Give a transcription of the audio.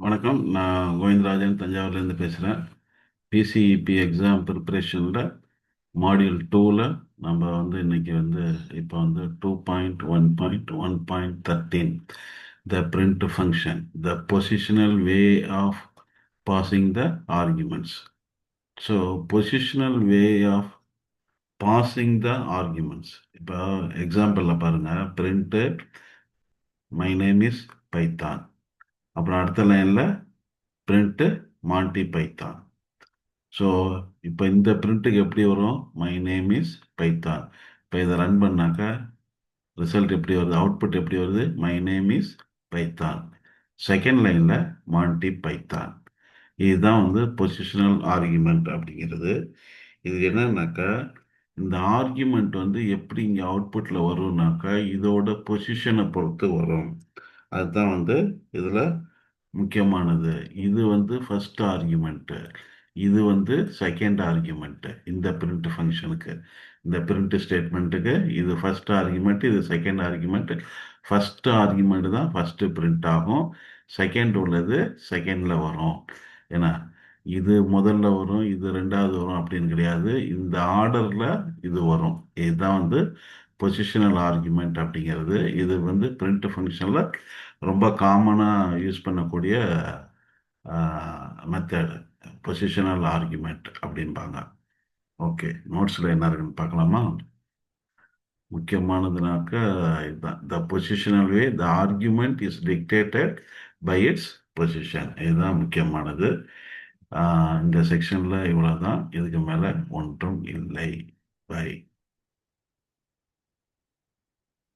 வணக்கம். நான் கோவிந்தராஜன் தஞ்சாவூர்லேருந்து பேசுகிறேன். பிசிஇபி எக்ஸாம் ப்ரிப்பரேஷனில் மாடியூல் 2ல் நம்ம இன்னைக்கு இப்போ 2.1.1.13 the print function the positional way of passing the arguments. So positional way of passing the arguments. இப்போ எக்ஸாம்பிளில் பாருங்கள், print my name is python. அப்புறம் அடுத்த லைனில் பிரிண்ட்டு மாண்டி பைத்தான். ஸோ இப்போ இந்த பிரிண்ட்டுக்கு எப்படி வரும்? My name is Python. இப்போ இதை ரன் பண்ணாக்கா ரிசல்ட் எப்படி வருது? அவுட்புட் எப்படி வருது? My name is Python. Second லைனில் மாண்டி பைத்தான். இதுதான் பொசிஷனல் ஆர்குமெண்ட் அப்படிங்கிறது. இது என்னன்னாக்கா, இந்த ஆர்குமெண்ட் எப்படி இங்கே அவுட்புட்டில் வரும்னாக்கா இதோட பொசிஷனை பொறுத்து வரும். அதுதான் இதில் முக்கியமானது. இது ஃபர்ஸ்ட் ஆர்குமெண்ட்டு, இது செகண்ட் ஆர்குமெண்ட்டு. இந்த பிரிண்ட் ஃபங்க்ஷனுக்கு, இந்த பிரிண்ட் ஸ்டேட்மெண்ட்டுக்கு இது ஃபர்ஸ்ட் ஆர்குமெண்ட், இது செகண்ட் ஆர்குமெண்ட். ஃபர்ஸ்ட் ஆர்குமெண்ட் தான் ஃபர்ஸ்ட் பிரிண்ட் ஆகும், செகண்ட் உள்ளது செகண்டில் வரும். ஏன்னா இது முதல்ல வரும், இது ரெண்டாவது வரும் அப்படின்னு கிடையாது. இந்த ஆர்டரில் இது வரும். இதுதான் பொசிஷனல் ஆர்குமெண்ட் அப்படிங்கிறது. இது பிரிண்ட் ஃபங்க்ஷனில் ரொம்ப காமனாக யூஸ் பண்ணக்கூடிய மெத்தடு பொசிஷனல் ஆர்குமெண்ட் அப்படின்பாங்க. ஓகே, நோட்ஸில் என்ன இருக்குன்னு பார்க்கலாமா? முக்கியமானதுனாக்க இதுதான், the positional way the argument is dictated by its position. இதுதான் முக்கியமானது. இந்த செக்ஷனில் இவ்வளோ தான், இதுக்கு மேலே ஒன்றும் இல்லை. பை.